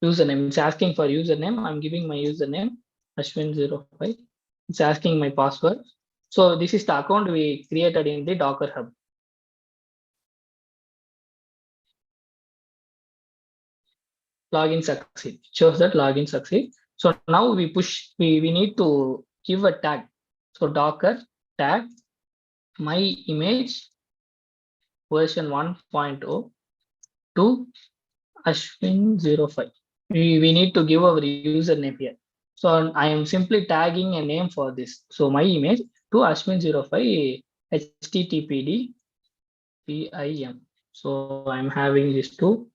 Username, it's asking for username. I'm giving my username Ashwin05. It's asking my password. So this is the account we created in the Docker Hub. Login succeed, shows that login succeed. So now we need to give a tag. So Docker tag my image version 1.0 to Ashwin05. We need to give our username here. So I am simply tagging a name for this. So my image to Ashwin05 HTTPD PIM. So I'm having these two.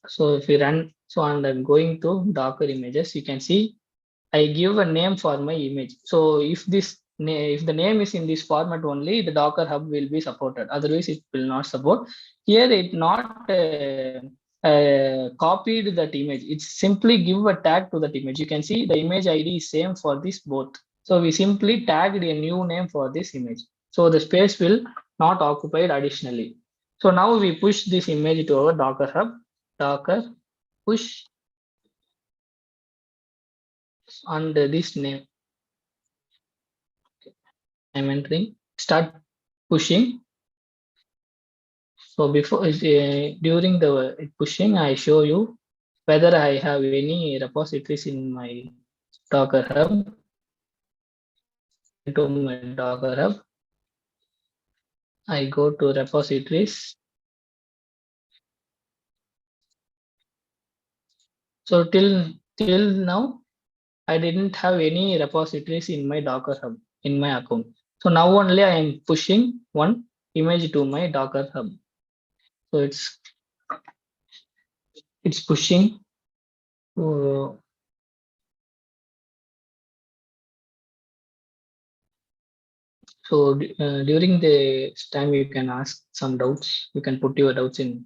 So if we run, so and I'm going to Docker images, you can see I give a name for my image. So if if the name is in this format only, the Docker Hub will be supported. Otherwise, it will not support. Here, it not copied that image. It's simply give a tag to that image. You can see the image ID is same for this both. So we simply tagged a new name for this image. So the space will not occupied additionally. So now we push this image to our Docker Hub. Docker push under this name. I'm entering, start pushing. So before during the pushing, I show you whether I have any repositories in my Docker Hub. Into my Docker Hub, I go to repositories. So till now, I didn't have any repositories in my Docker Hub in my account. So now only I am pushing one image to my Docker Hub. So it's pushing. So during the time, you can ask some doubts. You can put your doubts in.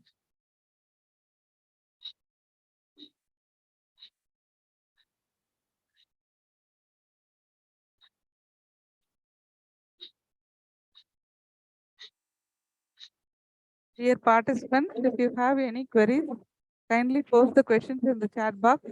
Dear participants, if you have any queries, kindly post the questions in the chat box.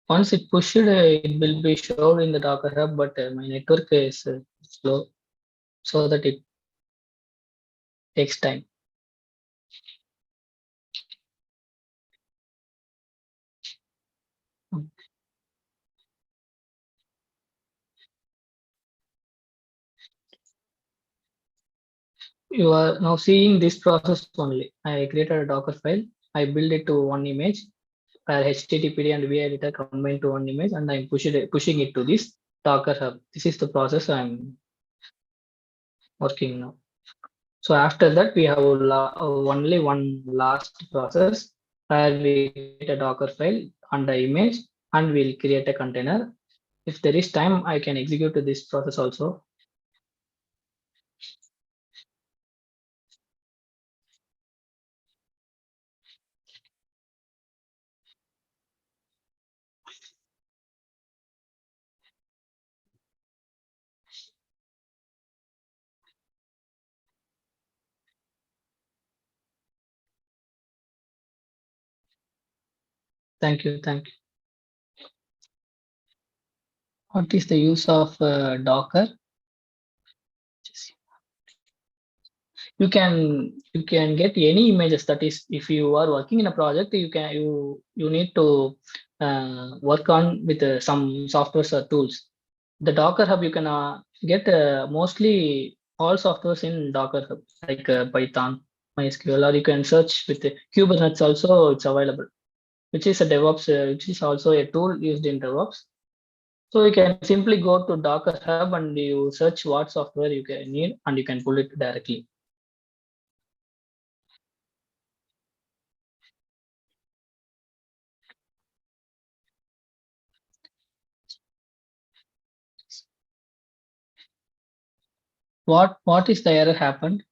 Once it pushed, it will be shown in the Docker Hub, but my network is slow, so that it takes time. You are now seeing this process only. I created a Docker file. I build it to one image, where HTTPD and VI editor combined to one image, and I'm pushing it to this Docker Hub. This is the process I'm working now. So after that, we have only one last process where we create a Docker file and the image, and we'll create a container. If there is time, I can execute this process also. Thank you. Thank you. What is the use of Docker? You can get any images. That is, if you are working in a project, you need to work on with some softwares or tools. The Docker Hub, you can get mostly all softwares in Docker Hub, like Python, MySQL, or you can search with Kubernetes also. It's available, which is a DevOps, which is also a tool used in DevOps. So you can simply go to Docker Hub and you search what software you can need, and you can pull it directly. What is the error happened?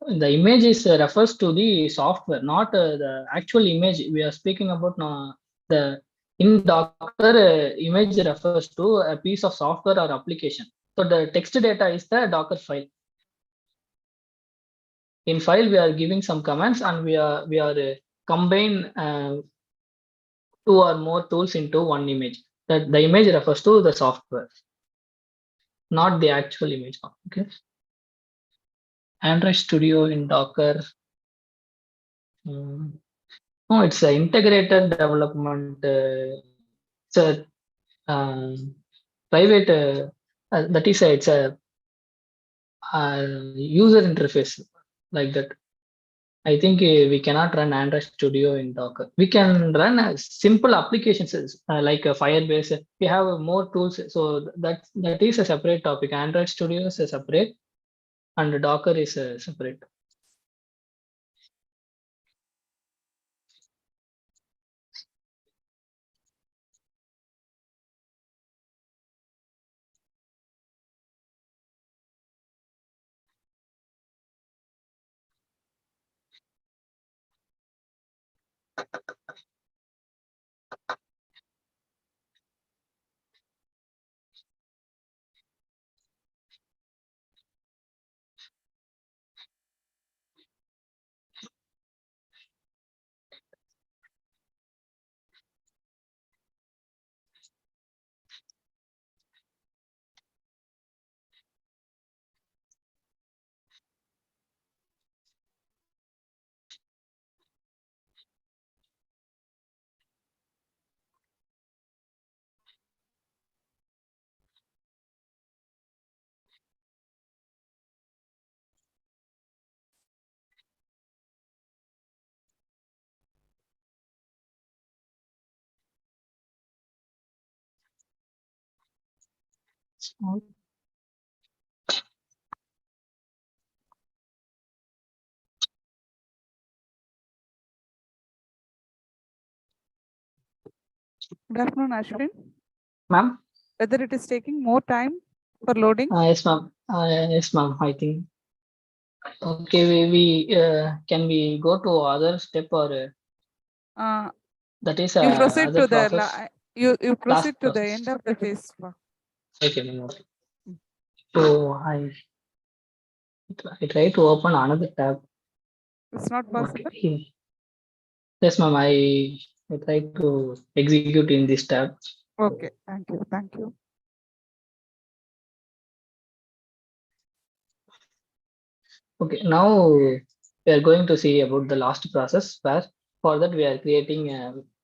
The image is refers to the software, not the actual image. We are speaking about the in Docker image refers to a piece of software or application. So the text data is the Docker file. In file, we are giving some commands, and we are combine two or more tools into one image. That the image refers to the software, not the actual image. Okay. Android Studio in Docker. No, it's an integrated development. It's a private. That is, it's a user interface like that. I think we cannot run Android Studio in Docker. We can run simple applications like Firebase. We have more tools, so that is a separate topic. Android Studio is a separate, and Docker is a separate. Good afternoon, Ashwin. Ma'am? Whether it is taking more time for loading? Yes, ma'am. Yes, ma'am. I think. Okay, we can we go to other step or that is you proceed other to process? the you proceed to the process. end of the phase. Okay, ma'am. Okay. So I try to open another tab. It's not possible. Okay. Yes, ma'am. I try to execute in this tab. Okay, thank you. Thank you. Okay, now we are going to see about the last process where for that we are creating,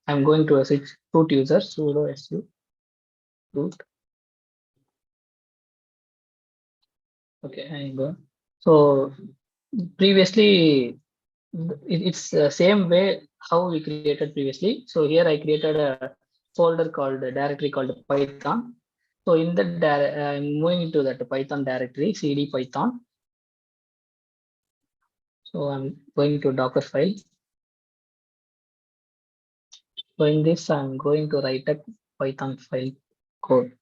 I'm going to switch root user sudo su root. Okay, I go. So previously it's the same way how we created previously. So here I created a folder called a directory called Python. So in that I'm moving into that Python directory, cd Python. So I'm going to Docker file. So in this, I'm going to write a Python file code.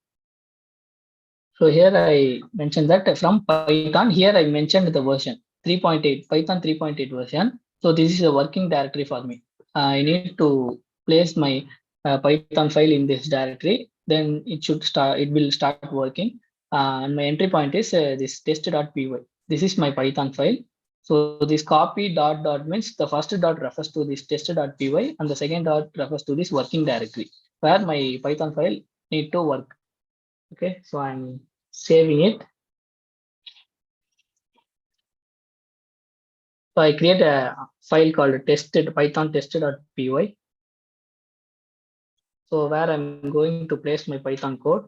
So here I mentioned that from Python, here I mentioned the version 3.8, Python 3.8 version. So this is a working directory for me. I need to place my Python file in this directory. Then it should start, it will start working. And my entry point is this test.py. This is my Python file. So this copy dot means the first dot refers to this test.py and the second dot refers to this working directory where my Python file need to work. Okay, so I'm saving it. So I create a file called tested Python tested.py. So where I'm going to place my Python code.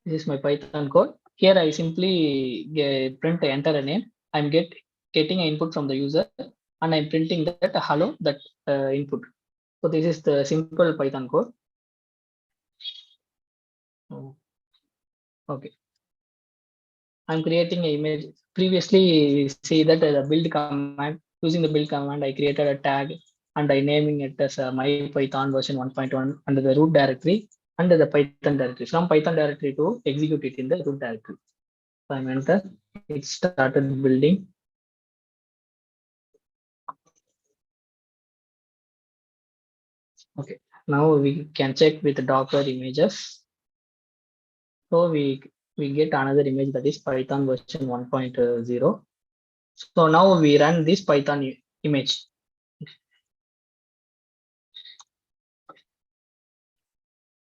This is my Python code. Here I simply print enter a name. I'm getting an input from the user and I'm printing that hello that input. So this is the simple Python code. Okay. I'm creating an image. Previously, see that the build command, using the build command, I created a tag and I naming it as my Python version 1.1 under the root directory under the Python directory. From Python directory to execute it in the root directory. So I'm enter. It started building. Okay. Now we can check with the Docker images. So we get another image that is Python version 1.0. So now we run this Python image.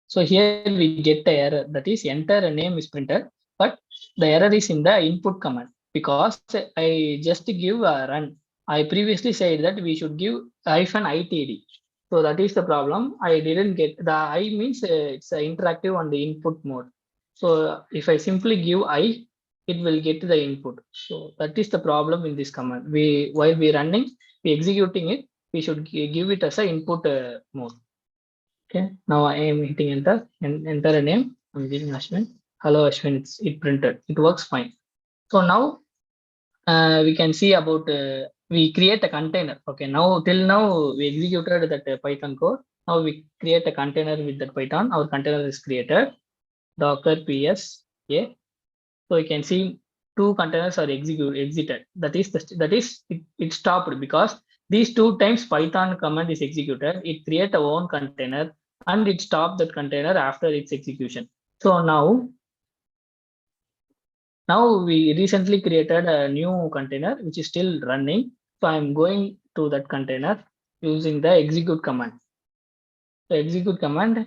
So here we get the error that is enter a name is printed, but the error is in the input command because I just give a run. I previously said that we should give -itd. So that is the problem. I didn't get the I means it's interactive on the input mode. So if I simply give I, it will get the input. So that is the problem in this command. While we running, we executing it, we should give it as a input mode. Okay, now I am hitting enter and enter a name. I'm giving Ashwin. Hello Ashwin, it printed. It works fine. So now we can see about we create a container. Okay, now till now we executed that Python code. Now we create a container with that Python. Our container is created. Docker ps. Yeah. So you can see two containers are exited. That is it stopped because these two times Python command is executed. It create a own container and it stopped that container after its execution. So now we recently created a new container which is still running. So I'm going to that container using the execute command. The execute command.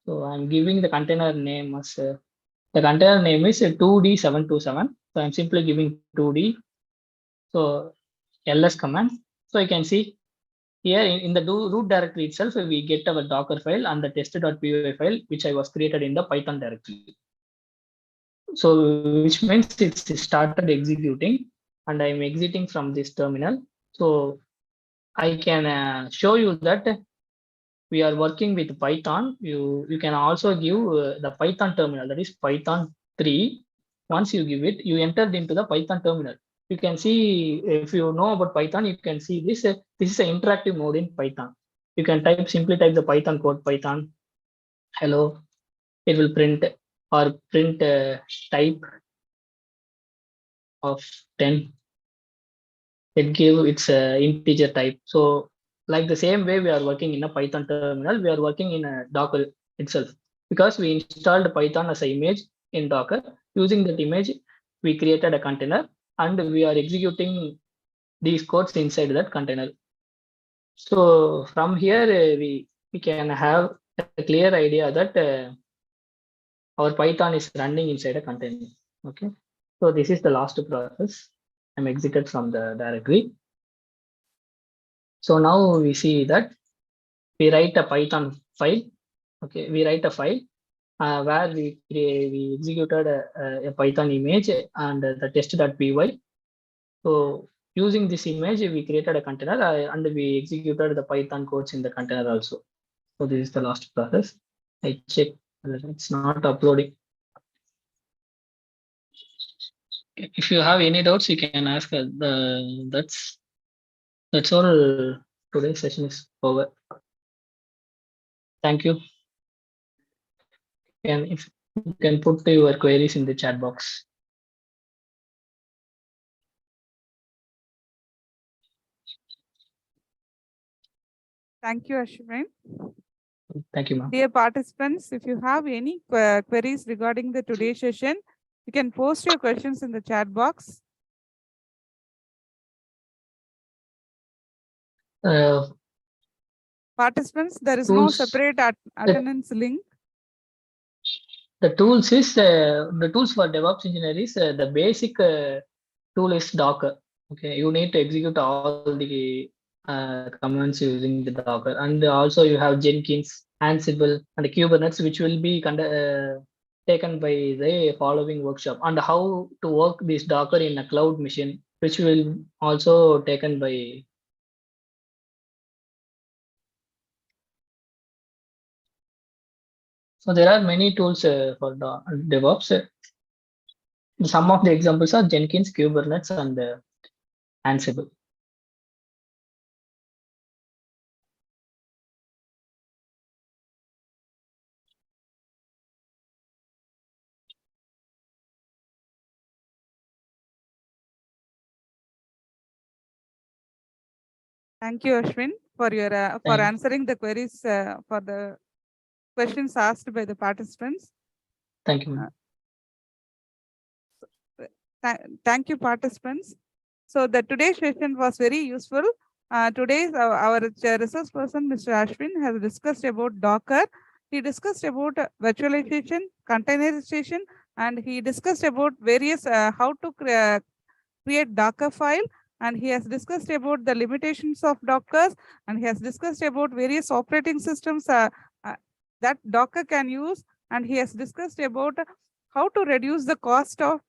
So I'm giving the container name as the container name is 2D727. So I'm simply giving 2D. So ls command. So you can see here in the root directory itself, we get our Docker file and the test.py file, which I was created in the Python directory. So which means it's started executing and I'm exiting from this terminal. So I can show you that we are working with Python. You can also give the Python terminal, that is Python 3. Once you give it, you entered into the Python terminal. You can see, if you know about Python, you can see this. This is an interactive mode in Python. You can simply type the Python code, Python hello. It will print or print type of 10. It give its integer type. So like the same way we are working in a Python terminal, we are working in a Docker itself, because we installed Python as an image in Docker. Using that image, we created a container and we are executing these codes inside that container. So from here, we can have a clear idea that our Python is running inside a container. Okay. So this is the last process. I'm exited from the directory. So now we see that we write a Python file. Okay, we write a file where we executed a Python image and the test.py. So using this image, we created a container and we executed the Python codes in the container also. So this is the last process. I check it's not uploading. If you have any doubts, you can ask. That's all. Today's session is over. Thank you. And if you can put your queries in the chat box. Thank you, Ashwin. Thank you, ma'am. Dear participants, if you have any queries regarding the today's session, you can post your questions in the chat box. Participants, there is no separate attendance link. The tools is the tools for DevOps engineer is the basic tool is Docker. Okay, you need to execute all the commands using the Docker, and also you have Jenkins, Ansible, and Kubernetes, which will be taken by the following workshop, and how to work this Docker in a cloud machine, which will also taken by. So there are many tools for DevOps. Some of the examples are Jenkins, Kubernetes, and Ansible. Thank you, Ashwin, for your answering the queries for the questions asked by the participants. Thank you. Thank you, participants. So the today's session was very useful. Today's our resource person, Mr. Ashwin, has discussed about Docker. He discussed about virtualization, containerization, and he discussed about various how to create Docker file. And he has discussed about the limitations of Docker, and he has discussed about various operating systems that Docker can use. And he has discussed about how to reduce the cost of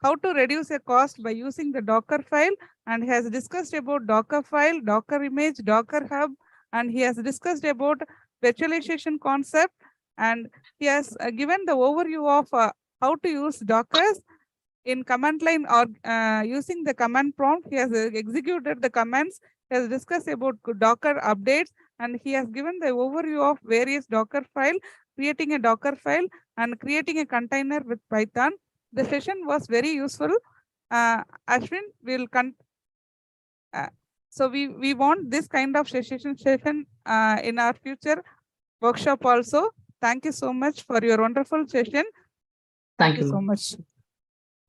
how to reduce a cost by using the Docker file, and he has discussed about Docker file, Docker image, Docker hub, and he has discussed about virtualization concept, and he has given the overview of how to use Docker in command line or using the command prompt. He has executed the commands. He has discussed about Docker updates, and he has given the overview of various Docker file, creating a Docker file, and creating a container with Python. The session was very useful. Ashwin will so we want this kind of session in our future workshop also. Thank you so much for your wonderful session. Thank you so much.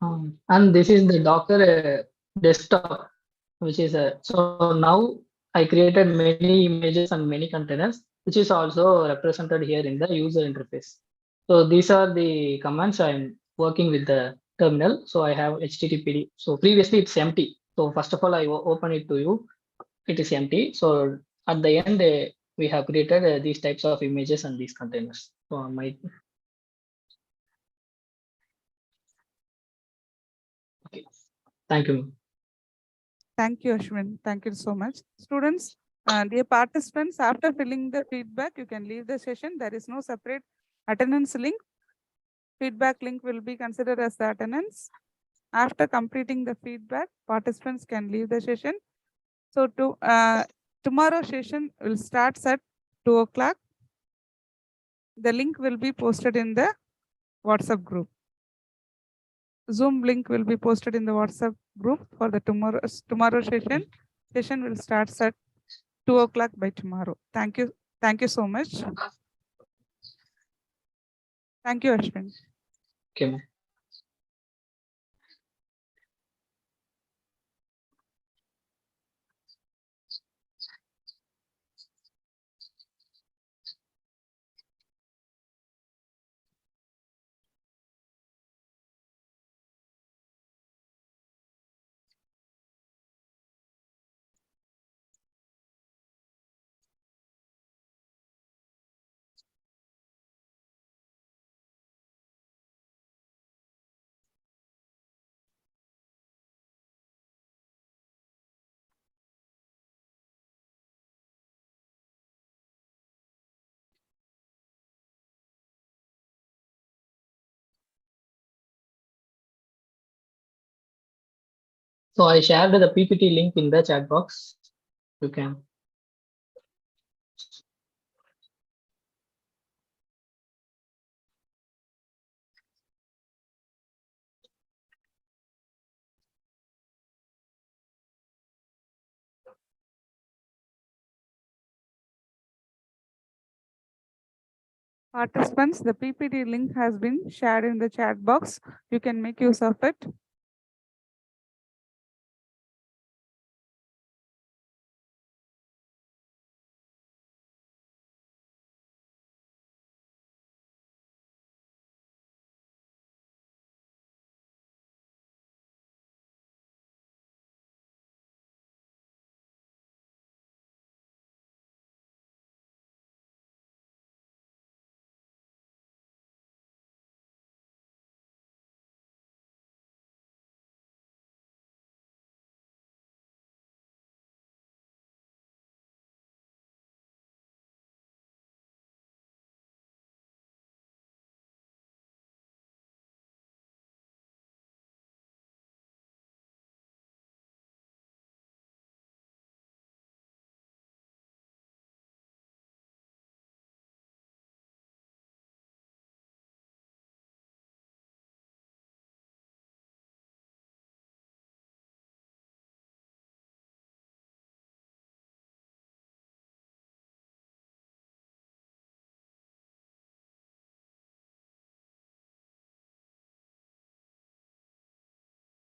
And this is the Docker desktop, which is so now I created many images and many containers, which is also represented here in the user interface. So these are the commands I'm working with the terminal. So I have HTTPD. So previously it's empty. So first of all, I open it to you. It is empty. So at the end, we have created these types of images and these containers. So my okay. Thank you. Thank you, Ashwin. Thank you so much. Students, Dear participants, after filling the feedback, you can leave the session. There is no separate attendance link. Feedback link will be considered as the attendance. After completing the feedback, participants can leave the session. So tomorrow session will start at 2 o'clock. The link will be posted in the WhatsApp group. Zoom link will be posted in the WhatsApp group for the tomorrow session. Session will start at 2 o'clock by tomorrow. Thank you. Thank you so much. Thank you, Ashwin. Okay, ma'am. So I shared the PPT link in the chat box. You can. Participants, the PPT link has been shared in the chat box. You can make use of it.